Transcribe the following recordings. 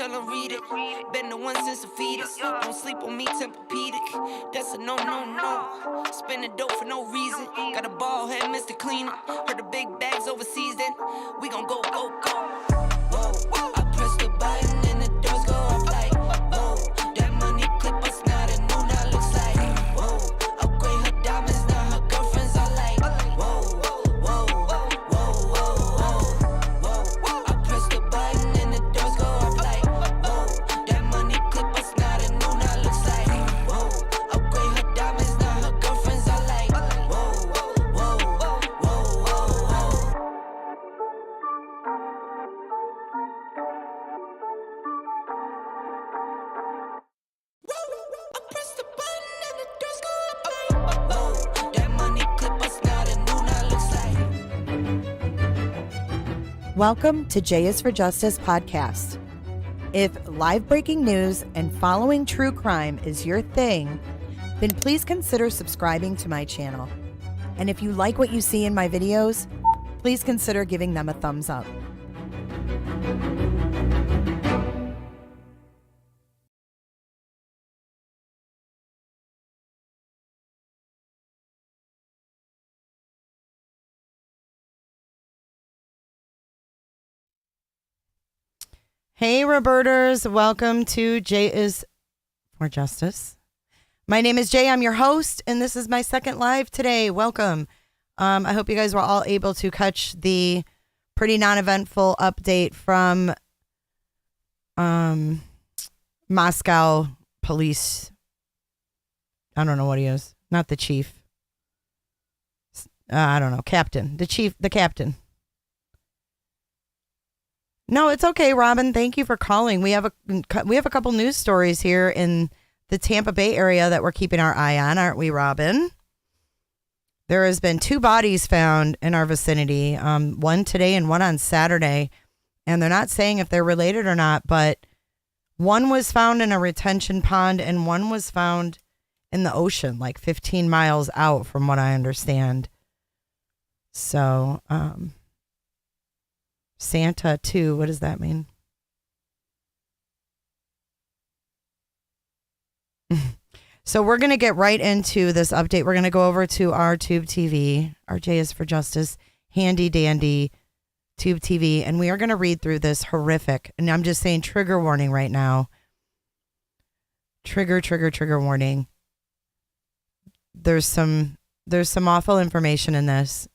tell them read it. Been the one since a fetus. Don't sleep on me, Tempur-Pedic. That's a no, no, no. Spending dope for no reason. Got a ball head, Mr. Cleaner. Heard the big bags overseas, then we gon' go, go, go. Whoa, I press the button and the doors go off like, whoa. That money clip us now, the new now looks like, whoa. Upgrade her diamonds, now her girlfriends are like, whoa, whoa, whoa, whoa, whoa. I press the button and the doors go off like, whoa. That money clip us now, the new now looks like, whoa. Upgrade her diamonds, now her girlfriends are like, whoa, whoa, whoa, whoa, whoa. I press the button and the doors go up like, whoa. That money clip us now, the new now looks like. Welcome to J is for Justice podcast. If live breaking news and following true crime is your thing, then please consider subscribing to my channel. And if you like what you see in my videos, please consider giving them a thumbs up. Hey, Roberters. Welcome to J is for Justice. My name is Jay. I'm your host, and this is my second live today. Welcome. I hope you guys were all able to catch the pretty non-eventful update from Moscow police. I don't know what he is. Not the chief. I don't know. Captain. The captain. No, it's okay, Robin. Thank you for calling. We have a couple news stories here in the Tampa Bay area that we're keeping our eye on, aren't we, Robin? There has been 2 bodies found in our vicinity, one today and one on Saturday, and they're not saying if they're related or not, but one was found in a retention pond and one was found in the ocean, like 15 miles out, from what I understand. So, Santa 2, what does that mean? So we're going to get right into this update. We're going to go over to our Tube TV, our J is for Justice, handy dandy Tube TV, and we are going to read through this horrific, and I'm just saying trigger warning right now. Trigger warning. There's some awful information in this.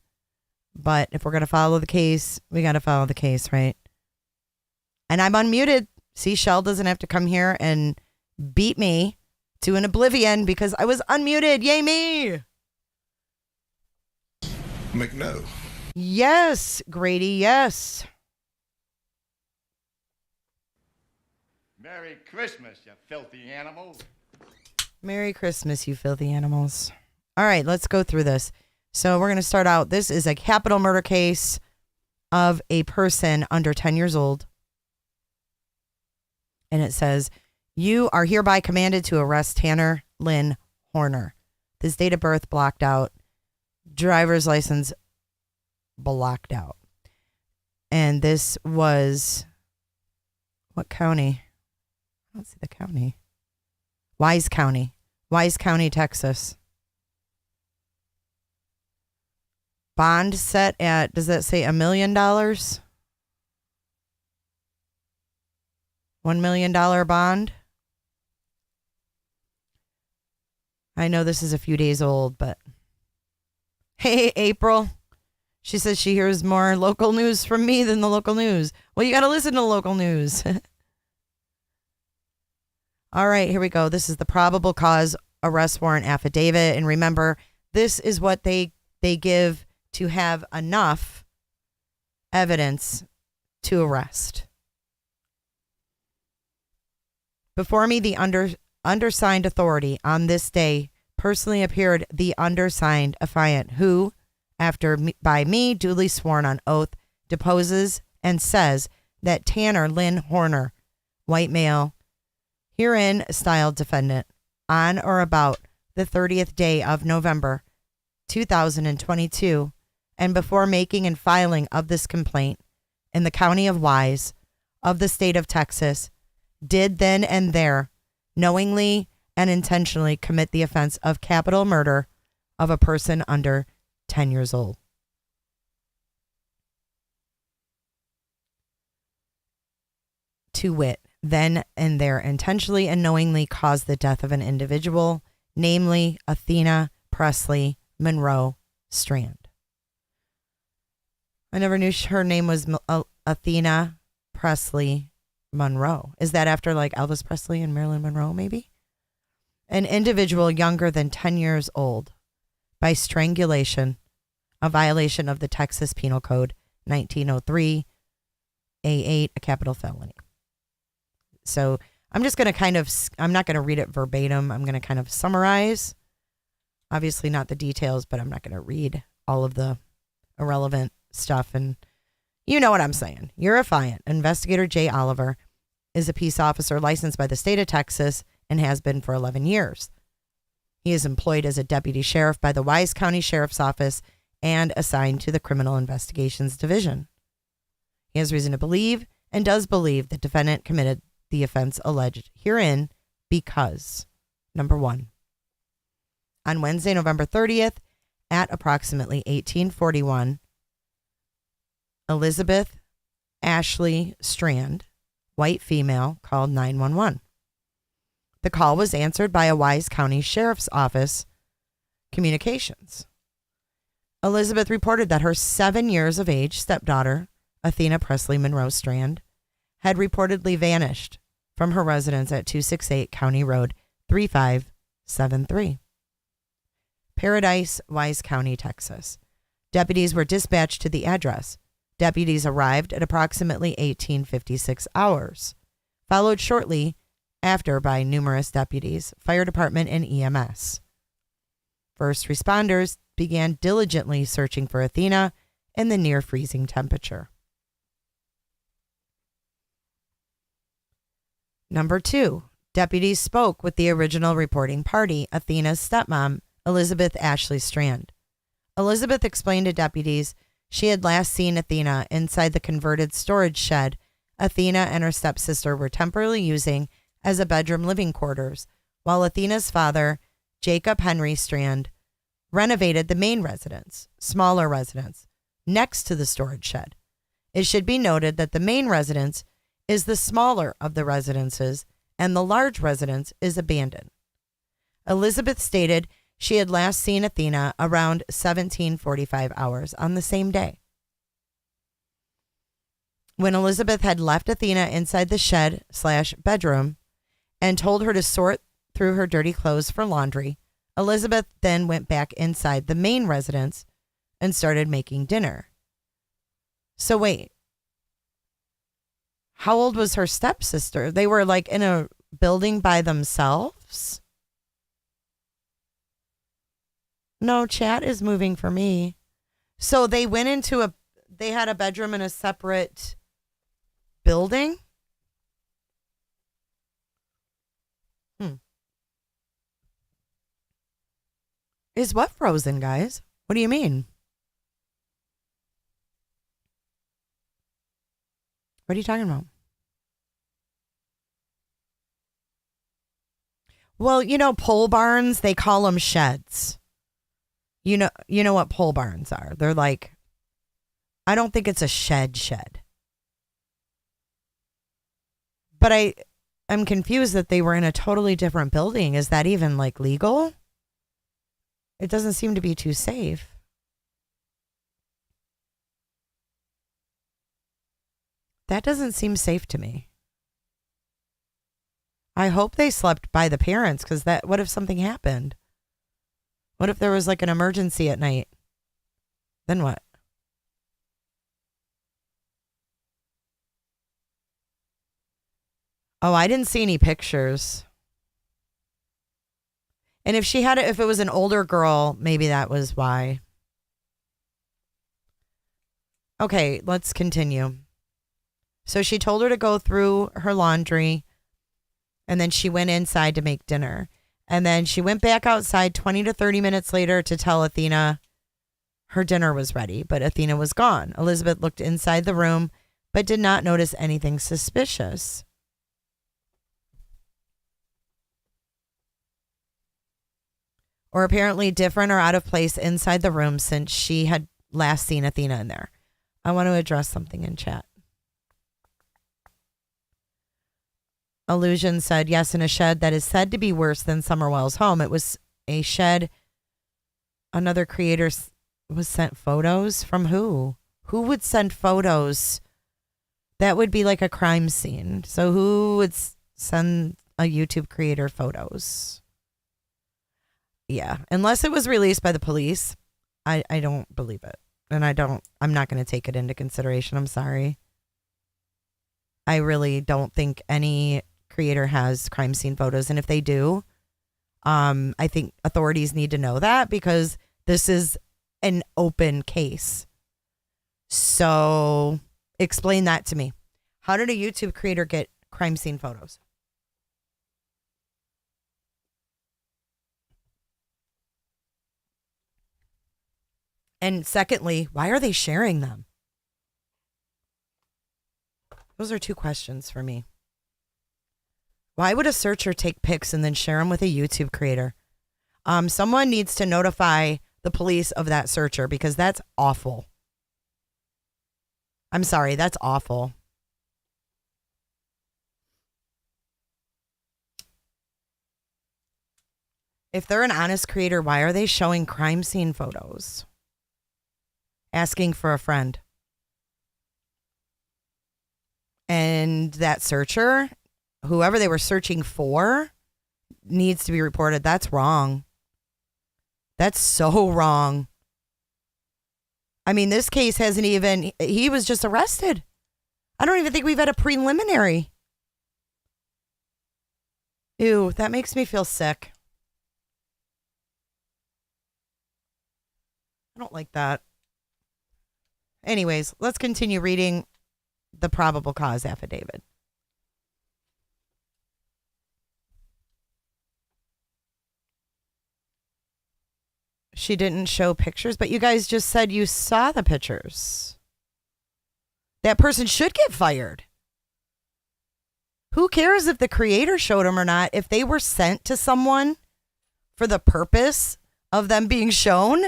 But if we're going to follow the case, we got to follow the case, right? And I'm unmuted. See, Shell doesn't have to come here and beat me to an oblivion because I was unmuted. Yay me! McNo. Yes, Grady, yes. Merry Christmas, you filthy animals. Merry Christmas, you filthy animals. All right, let's go through this. So we're going to start out. This is a capital murder case of a person under 10 years old. And it says, you are hereby commanded to arrest Tanner Lynn Horner. His date of birth blocked out. Driver's license blocked out. And this was, what county? I don't see the county. Wise County, Texas. Bond set at, does that say $1 million? $1 million bond. I know this is a few days old, but hey, April. She says she hears more local news from me than the local news. Well, you got to listen to local news. All right, here we go. This is the probable cause arrest warrant affidavit. And remember, this is what they give to have enough evidence to arrest. Before me, the undersigned authority on this day personally appeared the undersigned affiant who, by me duly sworn on oath, deposes and says that Tanner Lynn Horner, white male, herein styled defendant, on or about the 30th day of November, 2022, and before making and filing of this complaint in the county of Wise of the state of Texas, did then and there knowingly and intentionally commit the offense of capital murder of a person under 10 years old. To wit, then and there intentionally and knowingly caused the death of an individual, namely Athena Presley Monroe Strand. I never knew her name was Athena Presley Monroe. Is that after like Elvis Presley and Marilyn Monroe, maybe? An individual younger than 10 years old by strangulation, a violation of the Texas Penal Code 1903, A8, a capital felony. So I'm just going to I'm not going to read it verbatim. I'm going to kind of summarize. Obviously not the details, but I'm not going to read all of the irrelevant stuff. And you know what I'm saying. You're a fiant. Investigator Jay Oliver is a peace officer licensed by the state of Texas and has been for 11 years. He is employed as a deputy sheriff by the Wise County Sheriff's Office and assigned to the Criminal Investigations Division. He has reason to believe and does believe the defendant committed the offense alleged herein because, number one, on Wednesday, November 30th, at approximately 1841, Elizabeth Ashley Strand, white female, called 911. The call was answered by a Wise County Sheriff's Office communications. Elizabeth reported that her 7 years of age stepdaughter, Athena Presley Monroe Strand, had reportedly vanished from her residence at 268 County Road 3573. Paradise, Wise County, Texas. Deputies were dispatched to the address. Deputies arrived at approximately 1856 hours, followed shortly after by numerous deputies, fire department, and EMS. First responders began diligently searching for Athena in the near freezing temperature. Number two, deputies spoke with the original reporting party, Athena's stepmom, Elizabeth Ashley Strand. Elizabeth explained to deputies she had last seen Athena inside the converted storage shed Athena and her stepsister were temporarily using as a bedroom living quarters, while Athena's father, Jacob Henry Strand, renovated the main residence, smaller residence, next to the storage shed. It should be noted that the main residence is the smaller of the residences and the large residence is abandoned. Elizabeth stated she had last seen Athena around 1745 hours on the same day. When Elizabeth had left Athena inside the shed/bedroom and told her to sort through her dirty clothes for laundry, Elizabeth then went back inside the main residence and started making dinner. So wait, how old was her stepsister? They were like in a building by themselves? No, chat is moving for me. So they went into they had a bedroom in a separate building? Is what frozen, guys? What do you mean? What are you talking about? Well, pole barns, they call them sheds. You know what pole barns are. They're like, I don't think it's a shed. But I'm confused that they were in a totally different building. Is that even like legal? It doesn't seem to be too safe. That doesn't seem safe to me. I hope they slept by the parents, because what if something happened? What if there was like an emergency at night? Then what? Oh, I didn't see any pictures. And if it was an older girl, maybe that was why. Okay, let's continue. So she told her to go through her laundry, and then she went inside to make dinner. And then she went back outside 20 to 30 minutes later to tell Athena her dinner was ready, but Athena was gone. Elizabeth looked inside the room, but did not notice anything suspicious. or apparently different or out of place inside the room since she had last seen Athena in there. I want to address something in chat. Illusion said, yes, in a shed that is said to be worse than Summerwell's home. It was a shed. Another creator was sent photos from who? Who would send photos? That would be like a crime scene. So who would send a YouTube creator photos? Yeah, unless it was released by the police, I don't believe it. And I'm not going to take it into consideration. I'm sorry. I really don't think any creator has crime scene photos. And if they do, I think authorities need to know that because this is an open case. So explain that to me. How did a YouTube creator get crime scene photos? And secondly, why are they sharing them? Those are two questions for me. Why would a searcher take pics and then share them with a YouTube creator? Someone needs to notify the police of that searcher because that's awful. I'm sorry, that's awful. If they're an honest creator, why are they showing crime scene photos? Asking for a friend. And that searcher, whoever they were searching for, needs to be reported. That's wrong. That's so wrong. I mean, this case hasn't even, he was just arrested. I don't even think we've had a preliminary. Ew, that makes me feel sick. I don't like that. Anyways, let's continue reading the probable cause affidavit. She didn't show pictures, but you guys just said you saw the pictures. That person should get fired. Who cares if the creator showed them or not? If they were sent to someone for the purpose of them being shown,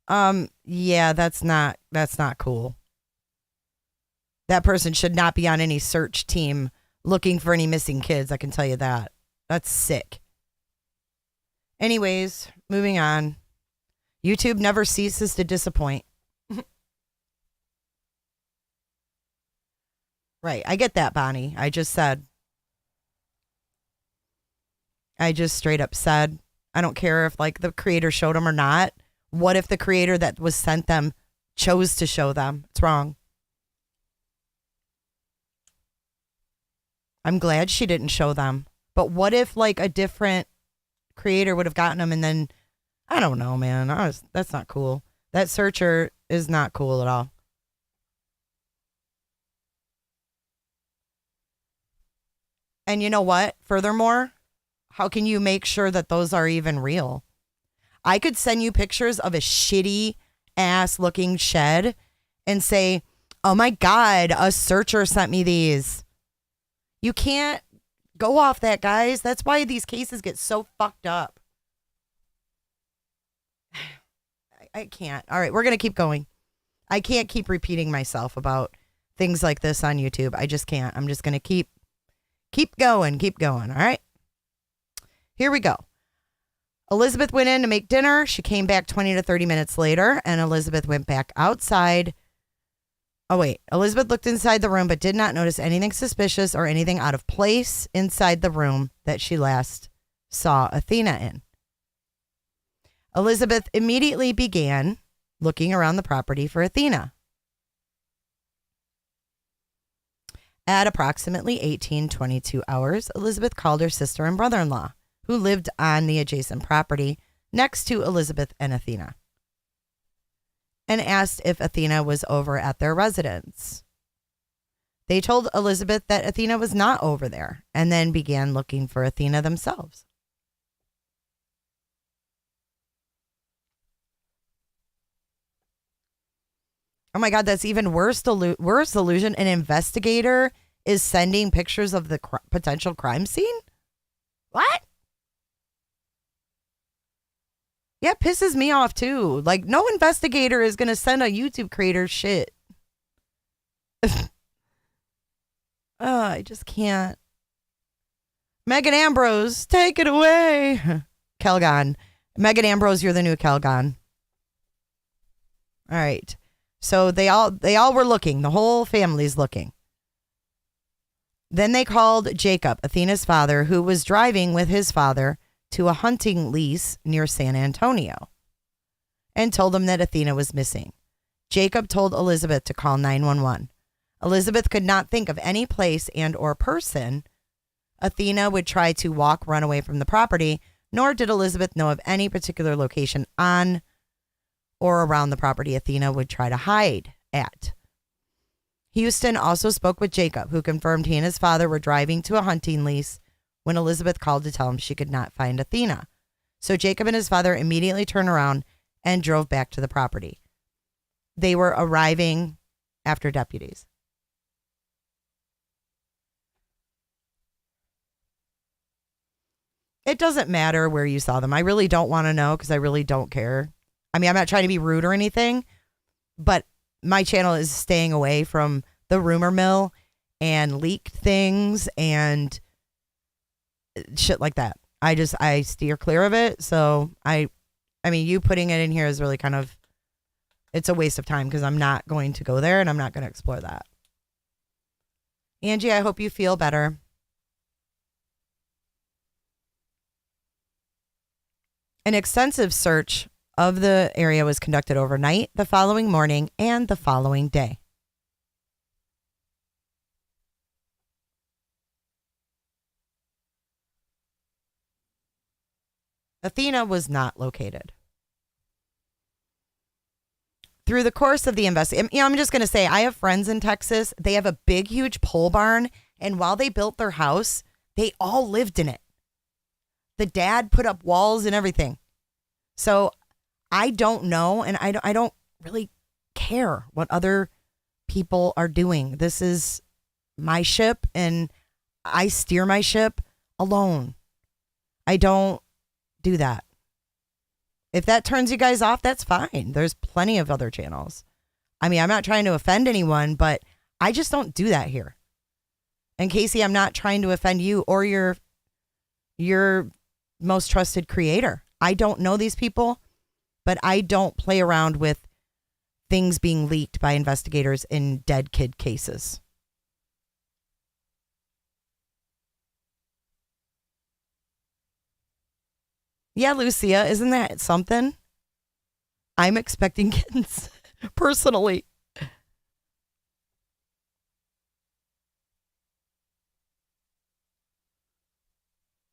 yeah, that's not cool. That person should not be on any search team looking for any missing kids. I can tell you that. That's sick. Anyways, moving on. YouTube never ceases to disappoint. Right. I get that, Bonnie. I just straight up said, I don't care if like the creator showed them or not. What if the creator that was sent them chose to show them? It's wrong. I'm glad she didn't show them. But what if like a different creator would have gotten them and then, I don't know, man. That's not cool. That searcher is not cool at all. And you know what? Furthermore, how can you make sure that those are even real? I could send you pictures of a shitty ass looking shed and say, oh my God, a searcher sent me these. You can't go off that, guys. That's why these cases get so fucked up. I can't. All right, we're going to keep going. I can't keep repeating myself about things like this on YouTube. I just can't. I'm just going to keep going. All right. Here we go. Elizabeth went in to make dinner. She came back 20 to 30 minutes later, and Elizabeth went back outside. Oh, wait. Elizabeth looked inside the room, but did not notice anything suspicious or anything out of place inside the room that she last saw Athena in. Elizabeth immediately began looking around the property for Athena. At approximately 1822 hours, Elizabeth called her sister and brother-in-law, who lived on the adjacent property next to Elizabeth and Athena, and asked if Athena was over at their residence. They told Elizabeth that Athena was not over there, and then began looking for Athena themselves. Oh my God, that's even worse. Worse illusion. An investigator is sending pictures of the potential crime scene? What? Yeah, it pisses me off too. Like, no investigator is going to send a YouTube creator shit. I just can't. Megan Ambrose, take it away. Kelgon. Megan Ambrose, you're the new Kelgon. All right. So they all were looking. The whole family's looking. Then they called Jacob, Athena's father, who was driving with his father to a hunting lease near San Antonio, and told him that Athena was missing. Jacob told Elizabeth to call 911. Elizabeth could not think of any place and or person Athena would try to run away from the property, nor did Elizabeth know of any particular location on or around the property Athena would try to hide at. Houston also spoke with Jacob, who confirmed he and his father were driving to a hunting lease when Elizabeth called to tell him she could not find Athena. So Jacob and his father immediately turned around and drove back to the property. They were arriving after deputies. It doesn't matter where you saw them. I really don't want to know because I really don't care. I mean, I'm not trying to be rude or anything, but my channel is staying away from the rumor mill and leaked things and shit like that. I steer clear of it. So I mean, you putting it in here is really kind of, it's a waste of time because I'm not going to go there and I'm not going to explore that. Angie, I hope you feel better. An extensive search of the area was conducted overnight, the following morning, and the following day. Athena was not located. Through the course of the investigation, I'm just going to say, I have friends in Texas. They have a big, huge pole barn, and while they built their house, they all lived in it. The dad put up walls and everything. So I don't know, and I don't really care what other people are doing. This is my ship, and I steer my ship alone. I don't do that. If that turns you guys off, that's fine. There's plenty of other channels. I mean, I'm not trying to offend anyone, but I just don't do that here. And Casey, I'm not trying to offend you or your most trusted creator. I don't know these people, but I don't play around with things being leaked by investigators in dead kid cases. Yeah, Lucia, isn't that something? I'm expecting kittens, personally.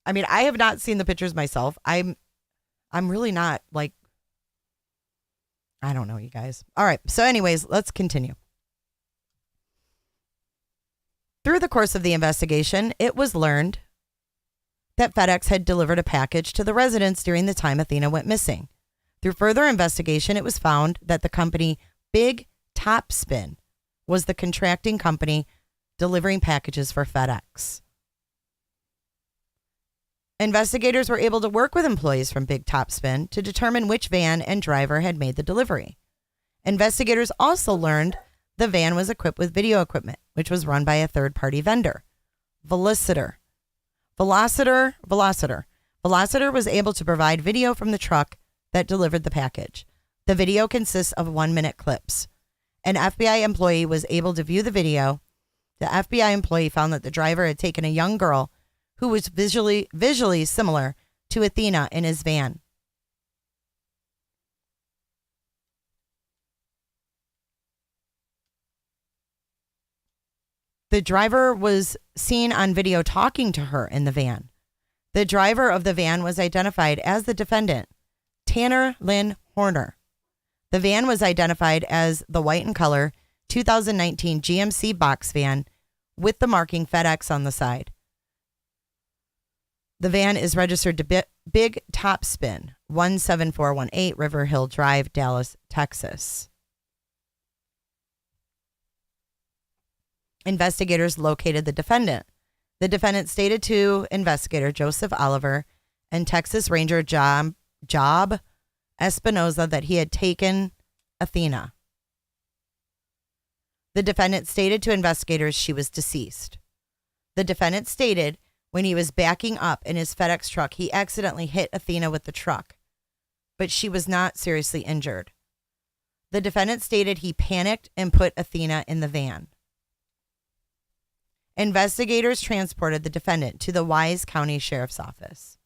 I mean, I have not seen the pictures myself. I'm really not like, I don't know, you guys. All right. So anyways, let's continue. Through the course of the investigation, it was learned that FedEx had delivered a package to the residence during the time Athena went missing. Through further investigation, it was found that the company Big Top Spin was the contracting company delivering packages for FedEx. Investigators were able to work with employees from Big Top Spin to determine which van and driver had made the delivery. Investigators also learned the van was equipped with video equipment, which was run by a third-party vendor, Velociter was able to provide video from the truck that delivered the package. The video consists of 1-minute clips. An FBI employee was able to view the video. The FBI employee found that the driver had taken a young girl who was visually similar to Athena in his van. The driver was seen on video talking to her in the van. The driver of the van was identified as the defendant, Tanner Lynn Horner. The van was identified as the white in color 2019 GMC box van with the marking FedEx on the side. The van is registered to Big Top Spin, 17418 River Hill Drive, Dallas, Texas. Investigators located the defendant. The defendant stated to investigator Joseph Oliver and Texas Ranger Job Espinosa that he had taken Athena. The defendant stated to investigators she was deceased. The defendant stated when he was backing up in his FedEx truck, he accidentally hit Athena with the truck, but she was not seriously injured. The defendant stated he panicked and put Athena in the van. Investigators transported the defendant to the Wise County Sheriff's Office.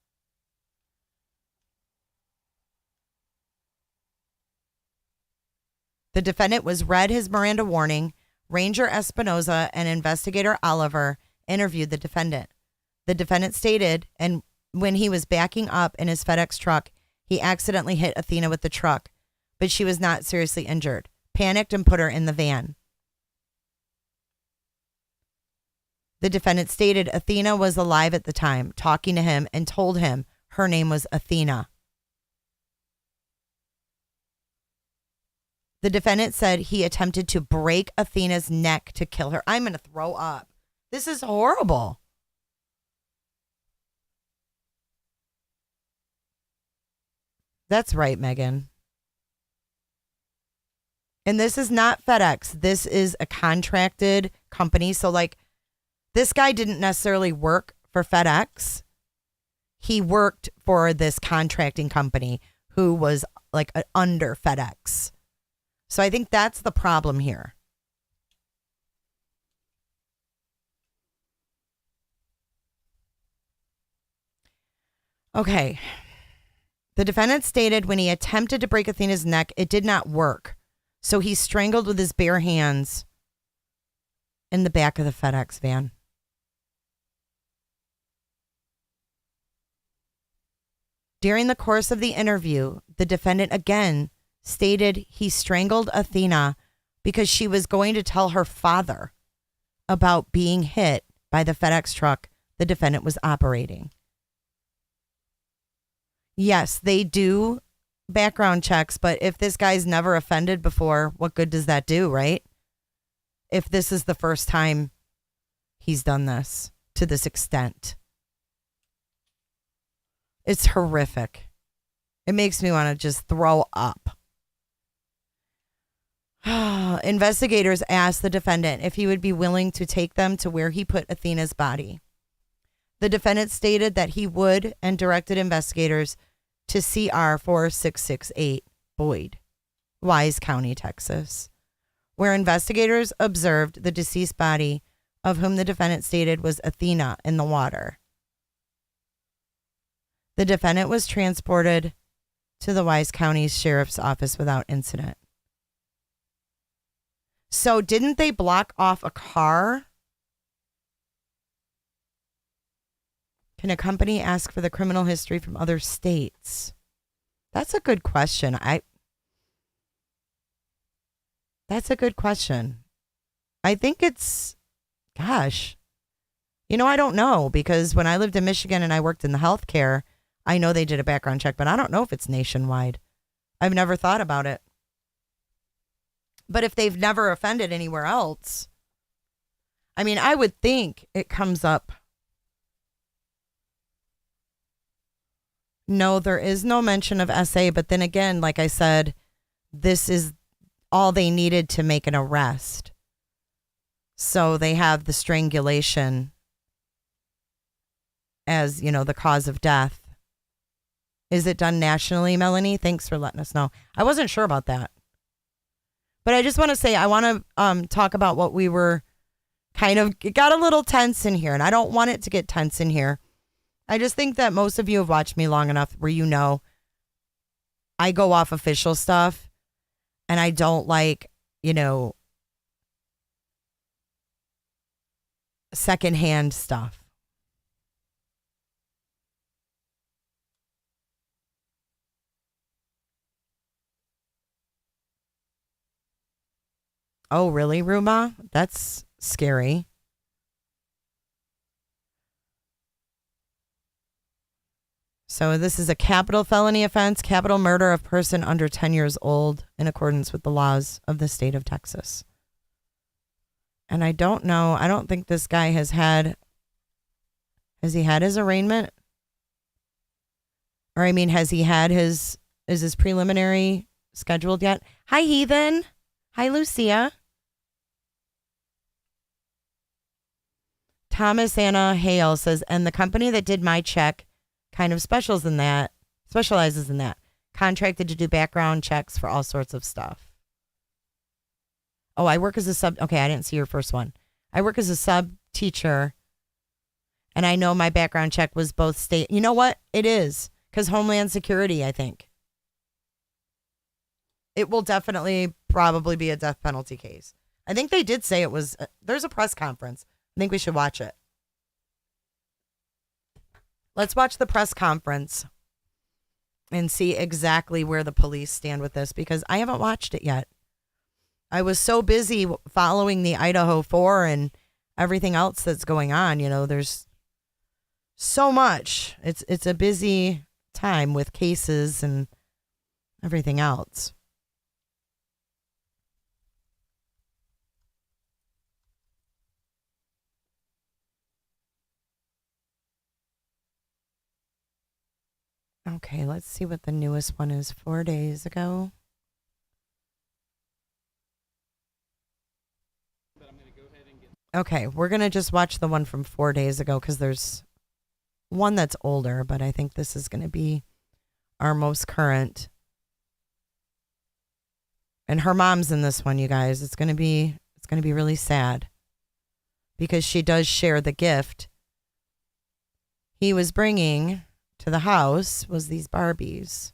The defendant was read his Miranda warning. Ranger Espinosa and Investigator Oliver interviewed the defendant. The defendant stated, and when he was backing up in his FedEx truck, he accidentally hit Athena with the truck, but she was not seriously injured. Panicked and put her in the van. The defendant stated Athena was alive at the time, talking to him, and told him her name was Athena. The defendant said he attempted to break Athena's neck to kill her. I'm going to throw up. This is horrible. That's right, Megan. And this is not FedEx. This is a contracted company. So, like, this guy didn't necessarily work for FedEx. He worked for this contracting company who was like under FedEx. So I think that's the problem here. Okay. The defendant stated when he attempted to break Athena's neck, it did not work. So he strangled with his bare hands in the back of the FedEx van. During the course of the interview, the defendant again stated he strangled Athena because she was going to tell her father about being hit by the FedEx truck the defendant was operating. Yes, they do background checks, but if this guy's never offended before, what good does that do, right? If this is the first time he's done this to this extent. It's horrific. It makes me want to just throw up. Investigators asked the defendant if he would be willing to take them to where he put Athena's body. The defendant stated that he would and directed investigators to CR 4668 Boyd, Wise County, Texas, where investigators observed the deceased body of whom the defendant stated was Athena in the water. The defendant was transported to the Wise County Sheriff's Office without incident. So didn't they block off a car? Can a company ask for the criminal history from other states? That's a good question. That's a good question. I think it's, gosh, I don't know, because when I lived in Michigan and I worked in the healthcare, I know they did a background check, but I don't know if it's nationwide. I've never thought about it. But if they've never offended anywhere else, I mean, I would think it comes up. No, there is no mention of SA, but then again, like I said, this is all they needed to make an arrest. So they have the strangulation as, the cause of death. Is it done nationally, Melanie? Thanks for letting us know. I wasn't sure about that. But I just want to say, I want to talk about what we were it got a little tense in here, and I don't want it to get tense in here. I just think that most of you have watched me long enough where I go off official stuff, and I don't like, secondhand stuff. Oh, really, Ruma? That's scary. So this is a capital felony offense, capital murder of person under 10 years old in accordance with the laws of the state of Texas. And I don't know. I don't think this guy has he had his arraignment? Or has he had his Is his preliminary scheduled yet? Hi, Heathen. Hi, Lucia. Thomas Anna Hale says, and the company that did my check kind of specializes in that. Contracted to do background checks for all sorts of stuff. Oh, I work as a sub. Okay, I didn't see your first one. I work as a sub teacher, and I know my background check was both state. You know what? It is, because Homeland Security, I think. It will definitely probably be a death penalty case. I think they did say it was. There's a press conference. I think we should watch it. Let's watch the press conference and see exactly where the police stand with this, because I haven't watched it yet. I was so busy following the Idaho 4 and everything else that's going on. You know, there's so much. It's a busy time with cases and everything else. Okay, let's see what the newest one is. 4 days ago. Okay, we're going to just watch the one from 4 days ago because there's one that's older, but I think this is going to be our most current. And her mom's in this one, you guys. It's going to be really sad because she does share the gift he was bringing to the house was these Barbies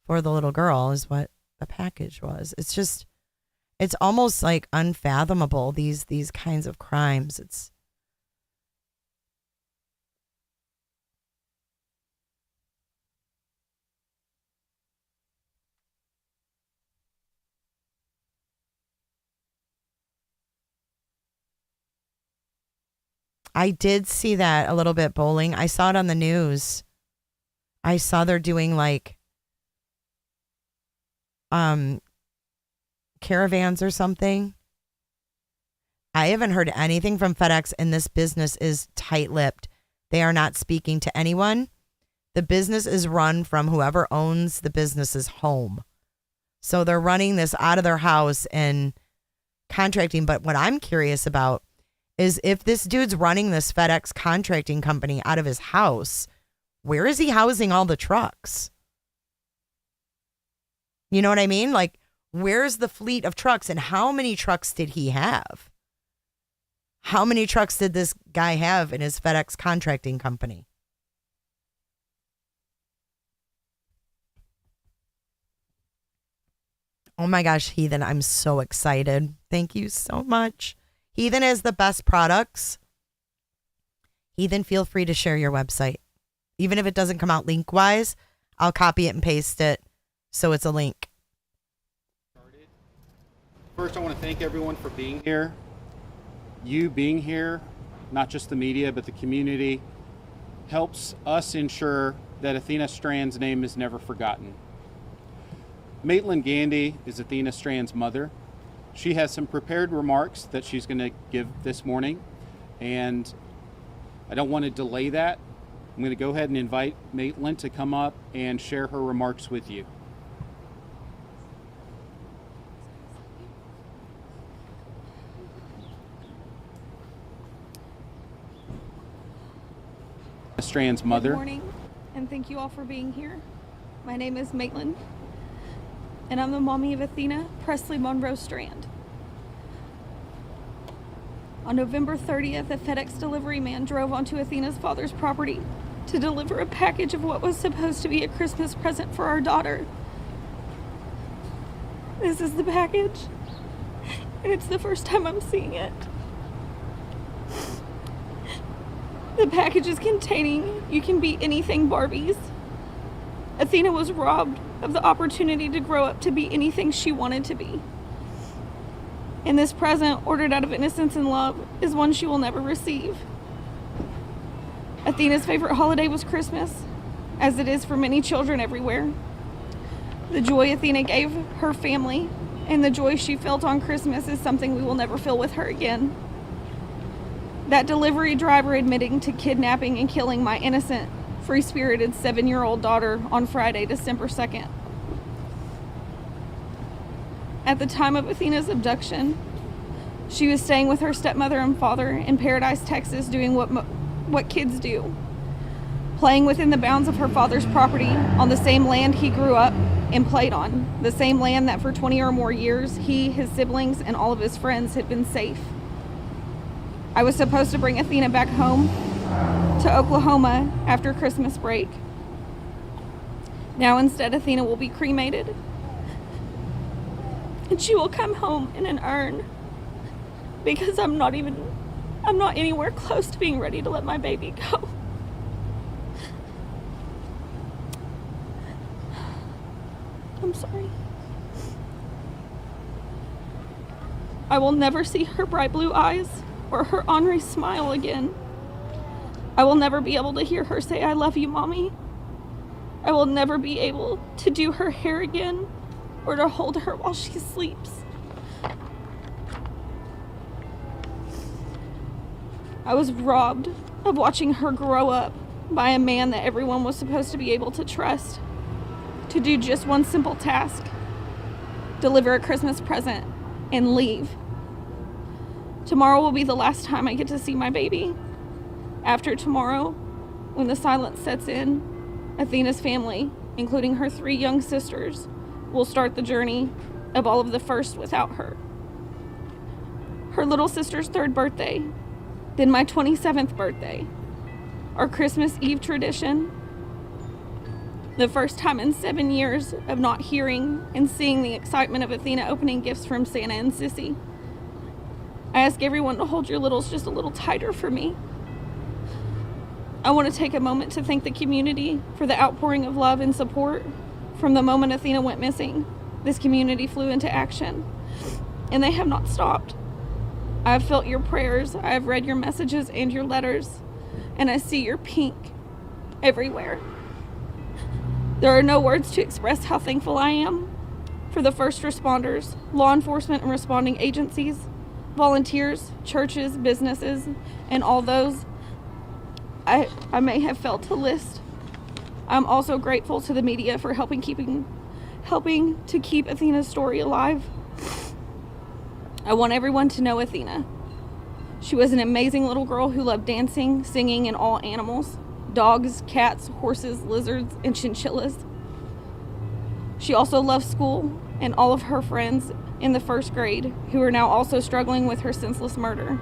for the little girl is what the package was. It's almost like unfathomable, these kinds of crimes. I did see that a little bit, Bowling. I saw it on the news. I saw they're doing like caravans or something. I haven't heard anything from FedEx, and this business is tight-lipped. They are not speaking to anyone. The business is run from whoever owns the business's home. So they're running this out of their house and contracting. But what I'm curious about is if this dude's running this FedEx contracting company out of his house, where is he housing all the trucks? You know what I mean? Like, where's the fleet of trucks, and how many trucks did he have? How many trucks did this guy have in his FedEx contracting company? Oh my gosh, Heathen, I'm so excited. Thank you so much. Heathen has the best products. Heathen, feel free to share your website. Even if it doesn't come out link-wise, I'll copy it and paste it so it's a link. First, I want to thank everyone for being here. You being here, not just the media, but the community, helps us ensure that Athena Strand's name is never forgotten. Maitland Gandy is Athena Strand's mother. She has some prepared remarks that she's going to give this morning, and I don't want to delay that. I'm going to go ahead and invite Maitland to come up and share her remarks with you. Strand's mother. Good morning, and thank you all for being here. My name is Maitland, and I'm the mommy of Athena Presley Monroe Strand. On November 30th, a FedEx delivery man drove onto Athena's father's property to deliver a package of what was supposed to be a Christmas present for our daughter. This is the package, and it's the first time I'm seeing it. The package is containing "You Can Be Anything" Barbies. Athena was robbed of the opportunity to grow up to be anything she wanted to be. And this present, ordered out of innocence and love, is one she will never receive. Athena's favorite holiday was Christmas, as it is for many children everywhere. The joy Athena gave her family and the joy she felt on Christmas is something we will never feel with her again. That delivery driver admitting to kidnapping and killing my innocent free-spirited 7-year-old daughter on Friday, December 2nd. At the time of Athena's abduction, she was staying with her stepmother and father in Paradise, Texas, doing what kids do, playing within the bounds of her father's property on the same land he grew up and played on, the same land that for 20 or more years he, his siblings, and all of his friends had been safe. I was supposed to bring Athena back home to Oklahoma after Christmas break. Now instead, Athena will be cremated, and she will come home in an urn, because I'm not anywhere close to being ready to let my baby go. I'm sorry. I will never see her bright blue eyes or her ornery smile again. I will never be able to hear her say, "I love you, Mommy." I will never be able to do her hair again or to hold her while she sleeps. I was robbed of watching her grow up by a man that everyone was supposed to be able to trust, to do just one simple task: deliver a Christmas present and leave. Tomorrow will be the last time I get to see my baby. After tomorrow, when the silence sets in, Athena's family, including her 3 young sisters, will start the journey of all of the first without her. Her little sister's 3rd birthday, then my 27th birthday, our Christmas Eve tradition, the first time in 7 years of not hearing and seeing the excitement of Athena opening gifts from Santa and Sissy. I ask everyone to hold your littles just a little tighter for me. I want to take a moment to thank the community for the outpouring of love and support. From the moment Athena went missing, this community flew into action, and they have not stopped. I have felt your prayers, I have read your messages and your letters, and I see your pink everywhere. There are no words to express how thankful I am for the first responders, law enforcement and responding agencies, volunteers, churches, businesses, and all those I may have failed to list. I'm also grateful to the media for helping to keep Athena's story alive. I want everyone to know Athena. She was an amazing little girl who loved dancing, singing, and all animals: dogs, cats, horses, lizards, and chinchillas. She also loved school and all of her friends in the 1st grade, who are now also struggling with her senseless murder.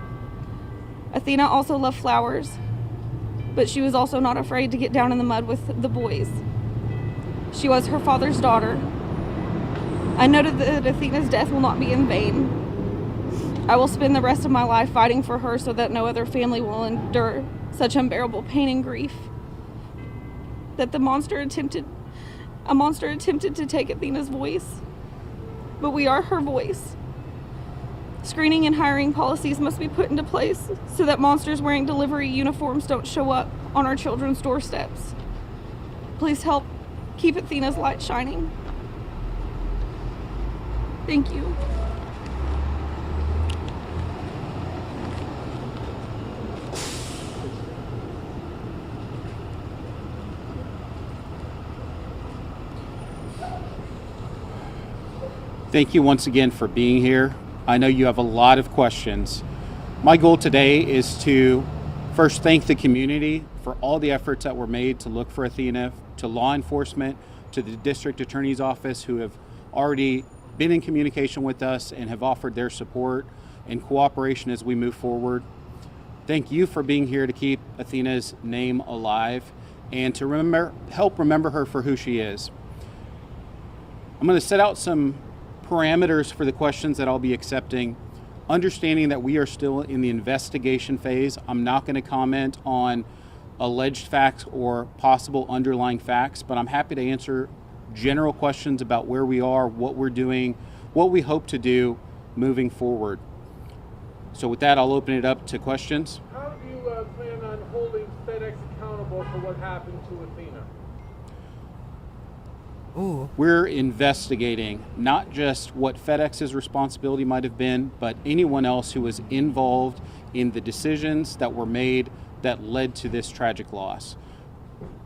Athena also loved flowers, but she was also not afraid to get down in the mud with the boys. She was her father's daughter. I noted that Athena's death will not be in vain. I will spend the rest of my life fighting for her so that no other family will endure such unbearable pain and grief. That a monster attempted to take Athena's voice, but we are her voice. Screening and hiring policies must be put into place so that monsters wearing delivery uniforms don't show up on our children's doorsteps. Please help keep Athena's light shining. Thank you. Thank you once again for being here. I know you have a lot of questions. My goal today is to first thank the community for all the efforts that were made to look for Athena, to law enforcement, to the district attorney's office, who have already been in communication with us and have offered their support and cooperation as we move forward. Thank you for being here to keep Athena's name alive and to help remember her for who she is. I'm going to set out some parameters for the questions that I'll be accepting, understanding that we are still in the investigation phase. I'm not going to comment on alleged facts or possible underlying facts, but I'm happy to answer general questions about where we are, what we're doing, what we hope to do moving forward. So with that, I'll open it up to questions. How do you plan on holding FedEx accountable for what happened to Athena? Ooh. We're investigating not just what FedEx's responsibility might have been, but anyone else who was involved in the decisions that were made that led to this tragic loss.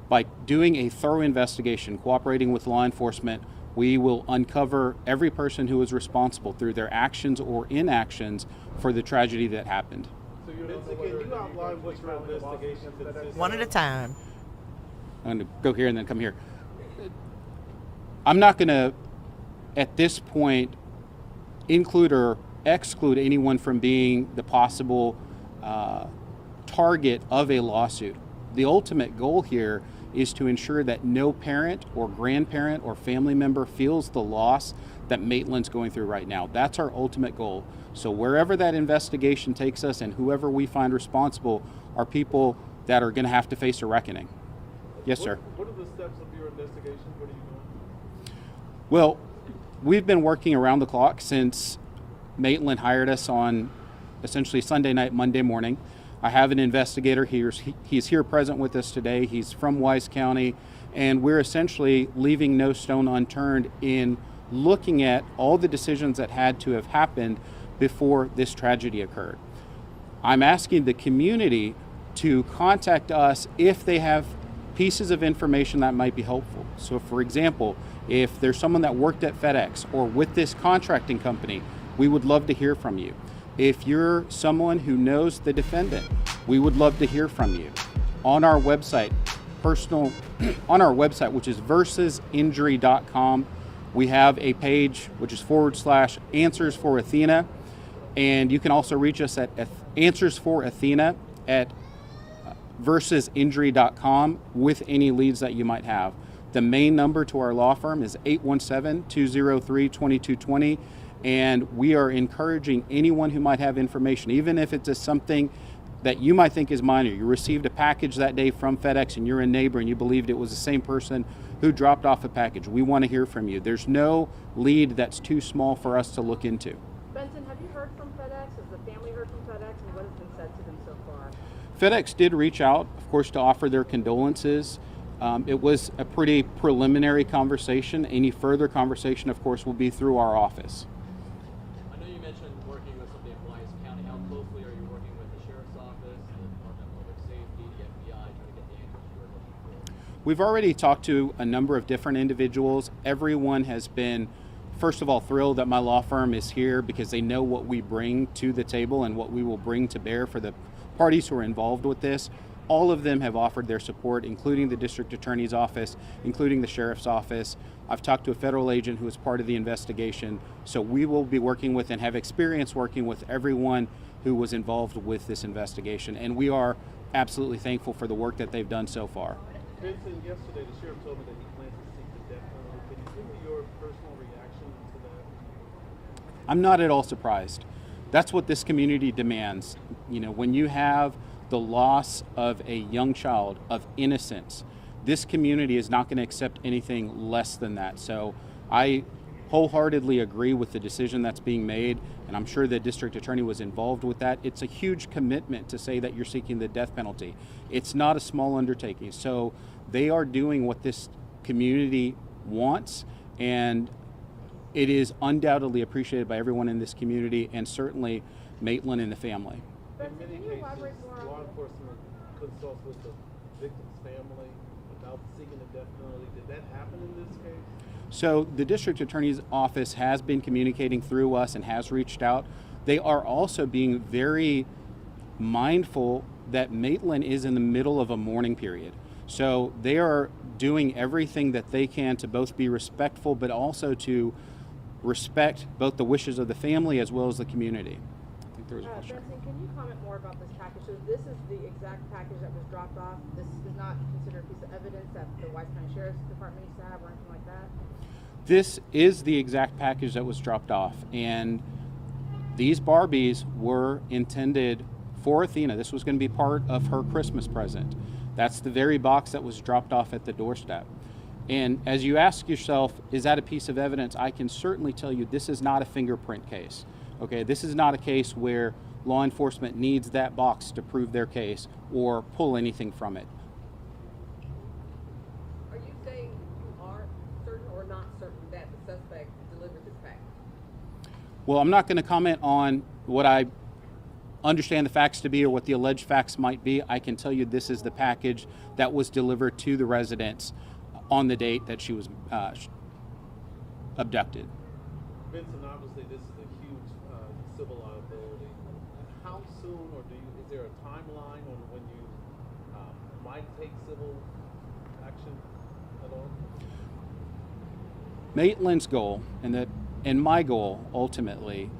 By doing a thorough investigation, cooperating with law enforcement, we will uncover every person who is responsible through their actions or inactions for the tragedy that happened. So you don't know whether can you outline what your investigation consists One at a time. I'm going to go here and then come here. I'm not going to, at this point, include or exclude anyone from being the possible target of a lawsuit. The ultimate goal here is to ensure that no parent or grandparent or family member feels the loss that Maitland's going through right now. That's our ultimate goal. So wherever that investigation takes us and whoever we find responsible are people that are going to have to face a reckoning. Yes, sir. What are the steps of your investigation? What are you doing? Well, we've been working around the clock since Maitland hired us on essentially Sunday night, Monday morning. I have an investigator here. He's here present with us today. He's from Wise County, and we're essentially leaving no stone unturned in looking at all the decisions that had to have happened before this tragedy occurred. I'm asking the community to contact us if they have pieces of information that might be helpful. So for example, if there's someone that worked at FedEx or with this contracting company, we would love to hear from you. If you're someone who knows the defendant, we would love to hear from you. On our website, which is versusinjury.com, we have a page which is /answers for Athena, and you can also reach us at answers for Athena at versusinjury.com with any leads that you might have. The main number to our law firm is 817-203-2220. And we are encouraging anyone who might have information, even if it's something that you might think is minor. You received a package that day from FedEx and you're a neighbor and you believed it was the same person who dropped off a package. We want to hear from you. There's no lead that's too small for us to look into. Benson, have you heard from FedEx? Has the family heard from FedEx? And what has been said to them so far? FedEx did reach out, of course, to offer their condolences. It was a pretty preliminary conversation. Any further conversation, of course, will be through our office. How closely are you working with the Sheriff's Office, the Department of Public Safety, the FBI, trying to get the answers you're looking for? We've already talked to a number of different individuals. Everyone has been, first of all, thrilled that my law firm is here because they know what we bring to the table and what we will bring to bear for the parties who are involved with this. All of them have offered their support, including the district attorney's office, including the sheriff's office. I've talked to a federal agent who was part of the investigation. So we will be working with and have experience working with everyone who was involved with this investigation. And we are absolutely thankful for the work that they've done so far. Benson, yesterday the sheriff told me that he plans to seek the death penalty. Can you give me your personal reaction to that? I'm not at all surprised. That's what this community demands. You know, when you have the loss of a young child, of innocence, this community is not going to accept anything less than that. So I wholeheartedly agree with the decision that's being made, and I'm sure the district attorney was involved with that. It's a huge commitment to say that you're seeking the death penalty. It's not a small undertaking. So they are doing what this community wants, and it is undoubtedly appreciated by everyone in this community, and certainly Maitland and the family. In many cases, law enforcement consults with the victim's family about seeking the death penalty. Did that happen in this case? So the district attorney's office has been communicating through us and has reached out. They are also being very mindful that Maitland is in the middle of a mourning period. So they are doing everything that they can to both be respectful, but also to respect both the wishes of the family as well as the community. I think there was a question. Benson, can you comment more about this package? So this is the exact package that was dropped off. This is not considered a piece of evidence that the Wise County Sheriff's Department needs to have or anything like that? This is the exact package that was dropped off, and these Barbies were intended for Athena. This was going to be part of her Christmas present. That's the very box that was dropped off at the doorstep. And as you ask yourself, is that a piece of evidence? I can certainly tell you this is not a fingerprint case. Okay, this is not a case where law enforcement needs that box to prove their case or pull anything from it. Are you saying you are certain or not certain that the suspect delivered this package? Well, I'm not going to comment on what I understand the facts to be or what the alleged facts might be, I can tell you this is the package that was delivered to the residence on the date that she was abducted. Vincent, obviously this is a huge civil liability. How soon, or is there a timeline on when you might take civil action at all? Maitland's goal, and my goal ultimately,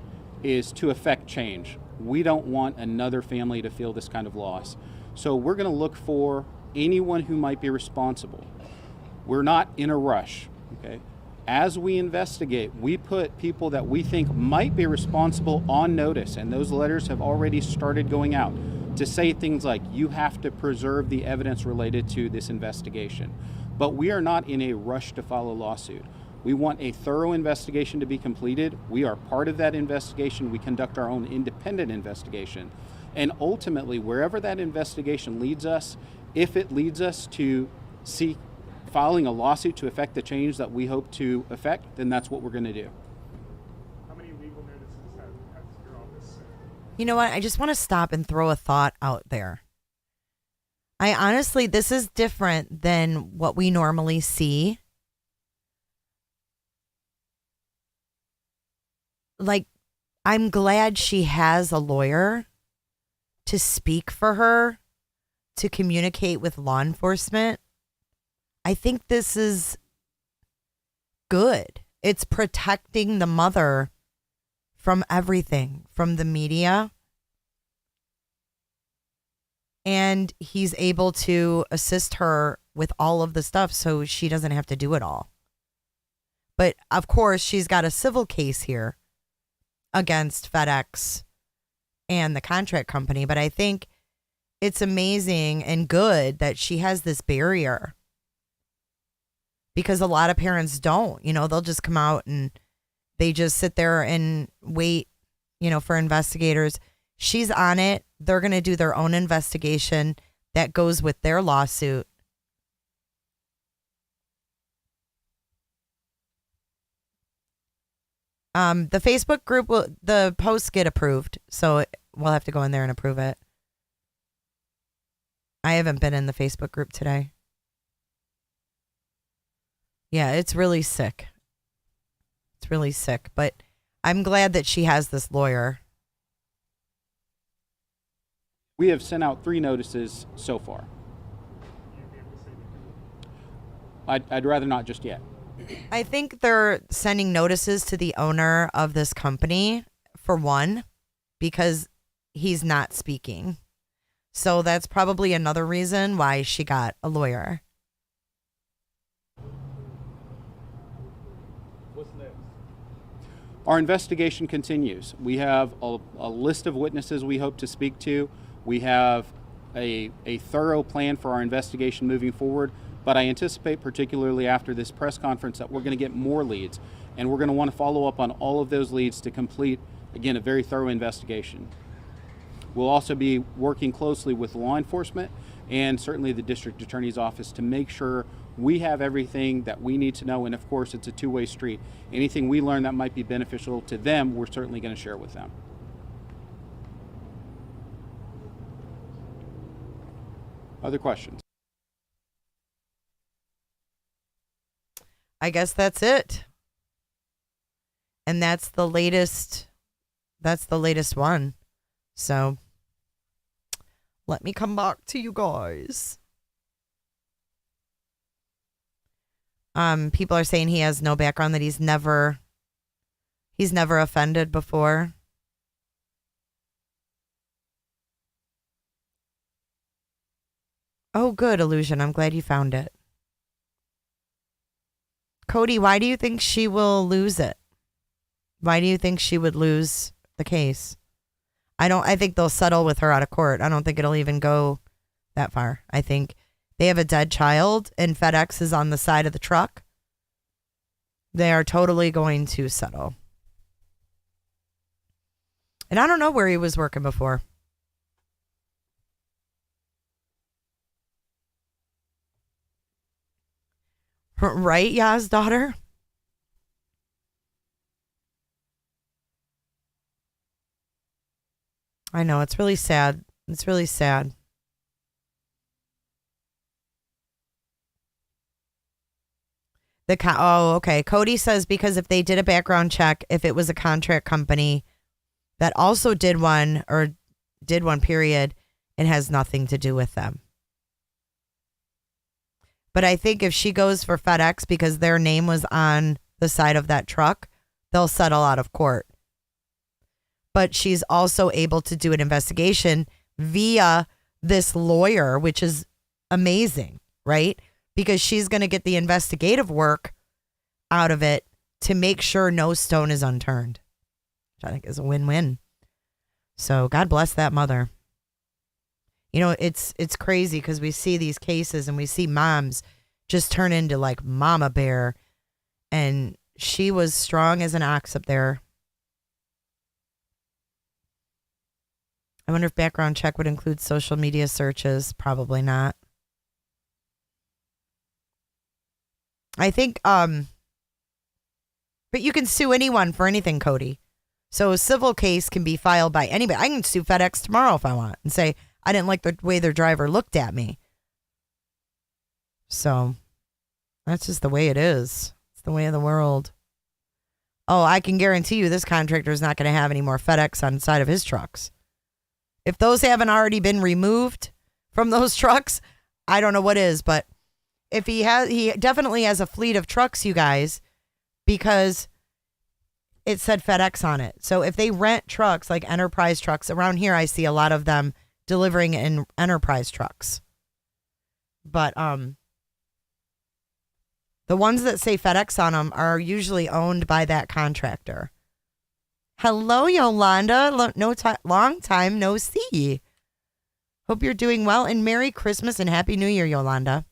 is to affect change. We don't want another family to feel this kind of loss. So we're going to look for anyone who might be responsible. We're not in a rush, okay? As we investigate, we put people that we think might be responsible on notice, and those letters have already started going out to say things like, you have to preserve the evidence related to this investigation. But we are not in a rush to file a lawsuit. We want a thorough investigation to be completed. We are part of that investigation. We conduct our own independent investigation. And ultimately, wherever that investigation leads us, if it leads us to seek filing a lawsuit to effect the change that we hope to effect, then that's what we're going to do. How many legal notices has your office sent? You know what? I just want to stop and throw a thought out there. I honestly, this is different than what we normally see. Like, I'm glad she has a lawyer to speak for her, to communicate with law enforcement. I think this is good. It's protecting the mother from everything, from the media. And he's able to assist her with all of the stuff so she doesn't have to do it all. But of course, she's got a civil case here against FedEx and the contract company. But I think it's amazing and good that she has this barrier, because a lot of parents don't. You know, they'll just come out and they just sit there and wait, you know, for investigators. She's on it. They're going to do their own investigation that goes with their lawsuit. The Facebook group the posts get approved, so we'll have to go in there and approve it. I haven't been in the Facebook group today. Yeah, it's really sick. It's really sick, but I'm glad that she has this lawyer. We have sent out 3 notices so far. I'd rather not just yet. I think they're sending notices to the owner of this company, for one, because he's not speaking. So that's probably another reason why she got a lawyer. What's next? Our investigation continues. We have a list of witnesses we hope to speak to. We have a thorough plan for our investigation moving forward. But I anticipate, particularly after this press conference, that we're going to get more leads. And we're going to want to follow up on all of those leads to complete, again, a very thorough investigation. We'll also be working closely with law enforcement and certainly the district attorney's office to make sure we have everything that we need to know. And of course, it's a two-way street. Anything we learn that might be beneficial to them, we're certainly going to share with them. Other questions? I guess that's it. And that's the latest one. So let me come back to you guys. People are saying he has no background, that he's never offended before. Oh, good, Illusion. I'm glad you found it. Cody, why do you think she will lose it? Why do you think she would lose the case? I think they'll settle with her out of court. I don't think it'll even go that far. I think they have a dead child and FedEx is on the side of the truck. They are totally going to settle. And I don't know where he was working before. Right, Yaz, daughter? I know, it's really sad. It's really sad. Okay. Cody says because if they did a background check, if it was a contract company that also did one period, it has nothing to do with them. But I think if she goes for FedEx because their name was on the side of that truck, they'll settle out of court. But she's also able to do an investigation via this lawyer, which is amazing, right? Because she's going to get the investigative work out of it to make sure no stone is unturned, which I think is a win-win. So God bless that mother. You know, it's crazy because we see these cases and we see moms just turn into like mama bear. And she was strong as an ox up there. I wonder if background check would include social media searches. Probably not. I think, but you can sue anyone for anything, Cody. So a civil case can be filed by anybody. I can sue FedEx tomorrow if I want and say, I didn't like the way their driver looked at me. So that's just the way it is. It's the way of the world. Oh, I can guarantee you this contractor is not going to have any more FedEx on the side of his trucks. If those haven't already been removed from those trucks, I don't know what is, but if he definitely has a fleet of trucks, you guys, because it said FedEx on it. So if they rent trucks like Enterprise trucks, around here I see a lot of them delivering in Enterprise trucks. But the ones that say FedEx on them are usually owned by that contractor. Hello, Yolanda. Long time no see. Hope you're doing well, and Merry Christmas and Happy New Year, Yolanda.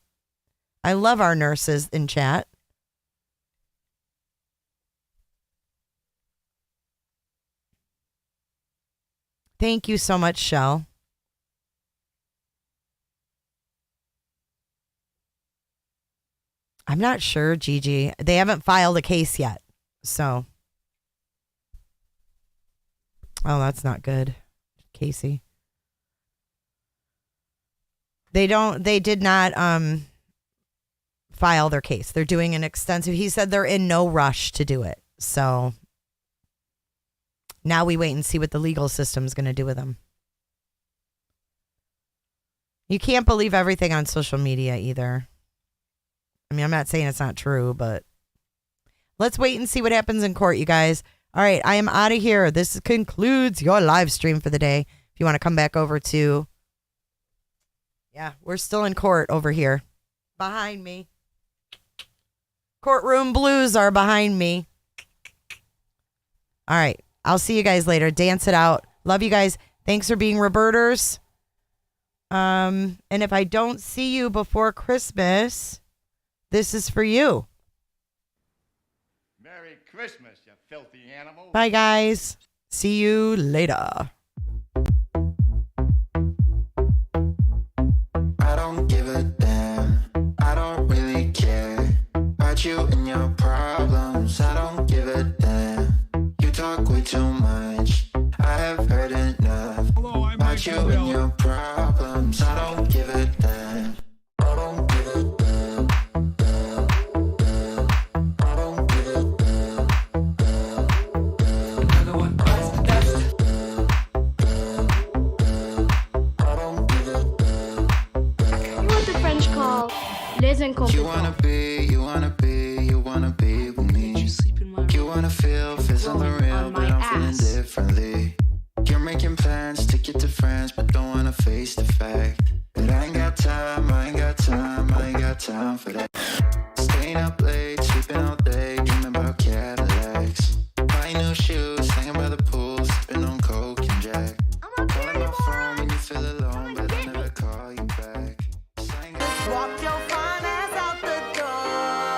I love our nurses in chat. Thank you so much, Shell. I'm not sure, Gigi. They haven't filed a case yet, so. Oh, that's not good, Casey. They did not file their case. They're doing an extensive, he said they're in no rush to do it. So now we wait and see what the legal system's going to do with them. You can't believe everything on social media either. I mean, I'm not saying it's not true, but let's wait and see what happens in court, you guys. All right, I am out of here. This concludes your live stream for the day. If you want to come back over to, yeah, we're still in court over here. Behind me. Courtroom blues are behind me. All right, I'll see you guys later. Dance it out. Love you guys. Thanks for being Roberters. And if I don't see you before Christmas, this is for you. Merry Christmas, you filthy animal. Bye, guys. See you later. I don't give a damn. I don't really care about you and your problems. I don't give a damn. You talk way too much. I have heard enough. Hello, I'm about you and your problems. I don't give a damn. I don't give a damn. I don't give a damn. Another one bites the dust. I don't give a damn. What the French call les incompetents. You wanna be with me. You wanna feel on the real, but I'm feeling differently. You're making plans to get to France, but don't wanna face the fact that I ain't got time for that. Staying up late, sleeping all